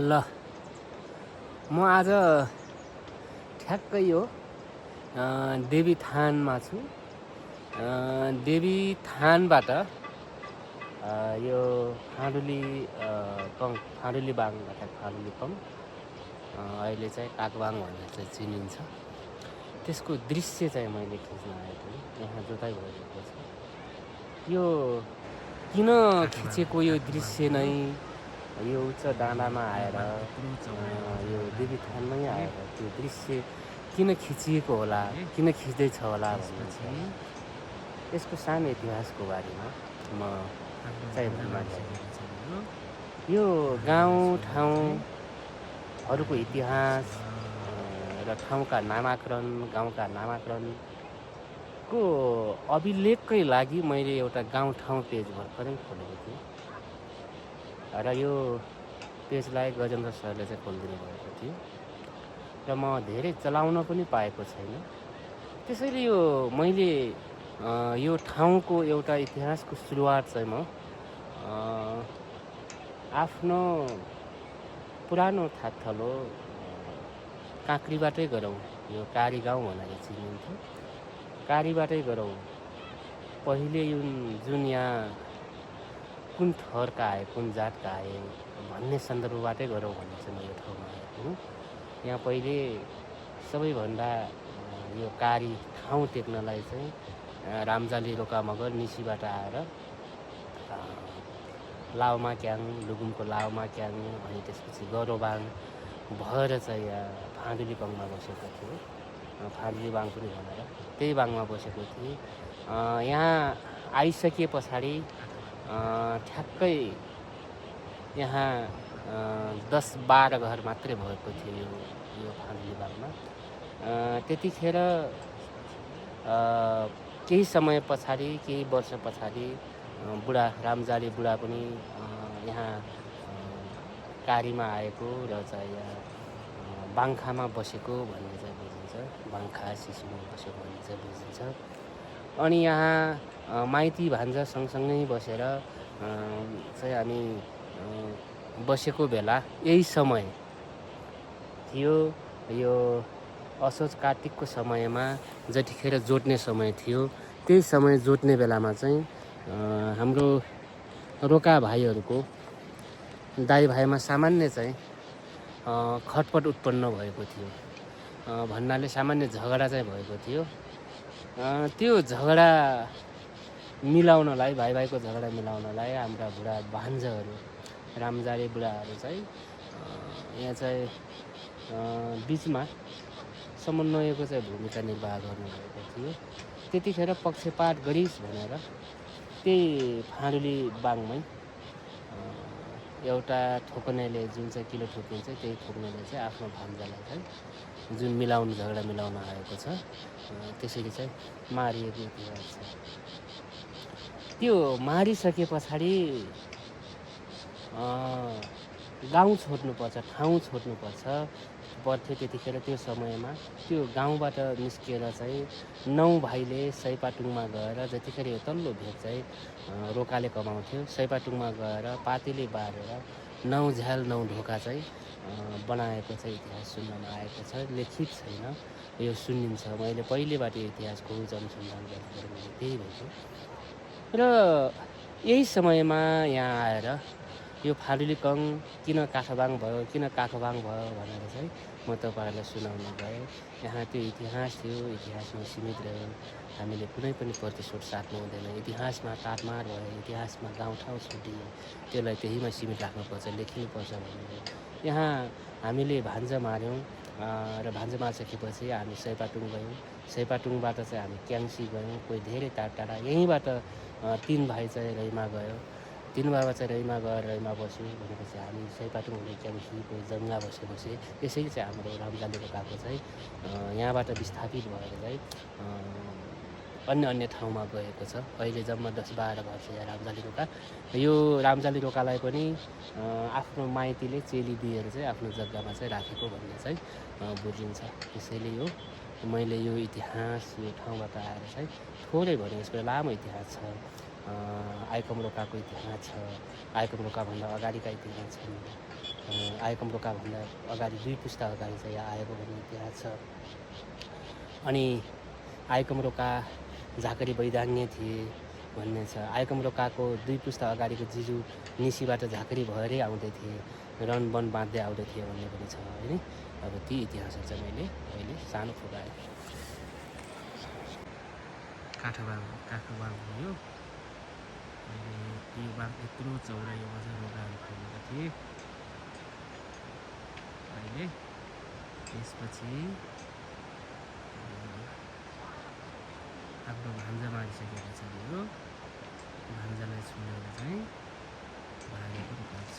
ल म आज ठ्याक्कै यो देवी थानमा छु। देवी थानबाट यो फाँडुली बाङबाट फाँडुली कङ अहिले चाहिँ काकबाङ भनेर चाहिँ चिनिन्छ। त्यसको दृश्य चाहिँ मैले खिच्न आएको यहाँ जोताइ भइरहेको छ। यो किन खिचेको यो दृश्य नै यो उच्च डाँडामा आएर यो देवी थानमै आएर त्यो दृश्य किन खिचिएको होला, किन खिच्दैछ होला भन्ने चाहिँ यसको सानो इतिहासको बारेमा म चाहिँ भन्न चाहेको छु। यो गाउँ ठाउँहरूको इतिहास र ठाउँका नामाकरण, गाउँका नामाकरणको अभिलेखकै लागि मैले एउटा गाउँ ठाउँ पेज भर्खरै खोलेको थिएँ र यो पेजलाई गजेन्द्र सरले चाहिँ खोलिदिनु भएको थियो र म धेरै चलाउन पनि पाएको छैन। त्यसैले यो मैले यो ठाउँको एउटा इतिहासको सुरुवात चाहिँ म आफ्नो पुरानो थाकथलो काँक्रीबाटै गरौँ। यो कारी गाउँ भनेर चिनिन्थ्यो। कारीबाटै गरौँ। पहिले जुन यहाँ कुन थरका आए, कुन जातका आए भन्ने सन्दर्भबाटै गरौँ भन्ने चाहिँ म यो ठाउँमा आएको हुँ। यहाँ पहिले सबैभन्दा यो कारी ठाउँ टेक्नलाई चाहिँ रामजाली रोका मगर निसीबाट आएर लाउमा क्याङ, लुगुमको लाउमा क्याङ अनि त्यसपछि गरोबाङ भएर चाहिँ यहाँ फाँडुली बाङमा बसेको थियो। फाँडुली बाङ पनि भनेर त्यही बाङमा बसेको थिएँ। यहाँ आइसके पछाडि ठ्याक्कै यहाँ 10-12 घर मात्रै भएको थियो यो फाँडुली बाङमा। त्यतिखेर केही समय पछाडि, केही वर्ष पछाडि बुढा रामजाली बुढा पनि यहाँ कारीमा आएको र चाहिँ यहाँ बाङ्खामा बसेको भन्ने चाहिँ बुझिन्छ। बाङ्खा सिसीमा बसेको भन्ने चाहिँ बुझिन्छ। अनि यहाँ माइती भान्जा सँगसँगै बसेर चाहिँ हामी बसेको बेला यही समय थियो। यो असोज कार्तिकको समयमा जतिखेर जोत्ने समय थियो, त्यही समय जोत्ने बेलामा चाहिँ हाम्रो रोका भाइहरूको दाइ भाइमा सामान्य चाहिँ खटपट उत्पन्न भएको थियो। भन्नाले सामान्य झगडा चाहिँ भएको थियो। त्यो झगडा मिलाउनलाई, भाइ भाइको झगडा मिलाउनलाई हाम्रा बुढा भान्जाहरू, रामजाली बुढाहरू चाहिँ यहाँ चाहिँ बिचमा समन्वयको चाहिँ भूमिका निर्वाह गर्नुभएको थियो। त्यतिखेर पक्षपात गरिस् भनेर त्यही फाँडुली बाङमै एउटा ठोक्नेले जुन चाहिँ किलो ठोकिन्छ, त्यही ठोक्नेले चाहिँ आफ्नो भान्जालाई चाहिँ जुन झगडा मिलाउन आएको छ, त्यसरी चाहिँ मारिएको इतिहास छ। त्यो मारिसके पछाडि गाउँ छोड्नुपर्छ, ठाउँ छोड्नुपर्छ पर्थ्यो। त्यतिखेर त्यो समयमा त्यो गाउँबाट निस्किएर चाहिँ 9 भाइले सैपाटुङमा गएर, जतिखेर यो तल्लो भेग चाहिँ रोकाले कमाउँथ्यो, सैपाटुङमा गएर पातीले बारेर 9 झ्याल 9 ढोका चाहिँ बनाएको चाहिँ इतिहास सुन्नमा आएको छ। लेखित छैन, यो सुनिन्छ। मैले पहिलेबाट यो इतिहासको अनुसन्धान गर्दाखेरि मैले त्यही भेटेँ र यही समयमा यहाँ आएर यो फाँडुली कङ किन काखबाङ भयो भनेर चाहिँ म तपाईँहरूलाई सुनाउन गएँ। यहाँ त्यो इतिहास थियो, इतिहासमा सीमित रह्यो। हामीले कुनै पनि प्रतिशोध साट्नु हुँदैन। इतिहासमा ताटमार भयो, इतिहासमा गाउँठाउँ छुट्टियो, त्यसलाई त्यहीमा सीमित राख्नुपर्छ, लेखिनुपर्छ भन्ने। यहाँ हामीले भान्जा मार्यौँ र भान्जा मारिसकेपछि हामी सैपाटुङ गयौँ। सैपाटुङबाट चाहिँ हामी क्याङ्सी गयौँ, कोही धेरै टाढा। यहीँबाट 3 भाइ चाहिँ रैमा गयो। 3 भाइमा चाहिँ रैमा गएर रैमा बस्यो भनेपछि हामी सैपाटुङ हुँदै क्याङ्सी, कोही जङ्गा बसेपछि त्यसरी चाहिँ हाम्रो रामजाली रोकाको चाहिँ यहाँबाट विस्थापित भएर चाहिँ अन्य ठाउँमा गएको छ। अहिले जम्मा 10-12 घर छ यहाँ रामजाली रोका। यो रामजाली रोकालाई पनि आफ्नो माइतीले चेली दिएर चाहिँ आफ्नो जग्गामा चाहिँ राखेको भन्ने चाहिँ बुझिन्छ। त्यसैले यो मैले यो इतिहास यो ठाउँबाट आएर चाहिँ थोरै भने यसको लामो इतिहास छ। आइकम रोकाको इतिहास छ, आइकम रोकाभन्दा अगाडिका इतिहास छन् आयकम रोकाभन्दा अगाडि 2 पुस्ता अगाडि चाहिँ यहाँ आएको भन्ने इतिहास छ। अनि आयकम रोका झाँक्री वैदाङ्य थिए भन्ने छ। आयकम रोकाको 2 पुस्ता अगाडिको जिजु निसीबाट झाँक्री भएरै आउँदै थिए, रनवन बाँध्दै आउँदै थिए भन्ने पनि छ होइन। अब ती इतिहासहरू चाहिँ मैले अहिले सानो फुकाएँ। काठो बाङ हो यो। यो बाङ यत्रो चौडा यो अझ रोगाहरू फुलेका थिए। अहिले त्यसपछि आफ्नो भान्जा मारिसकेको छ यो। भान्जालाई छुनेर चाहिँ भागेको पर्छ।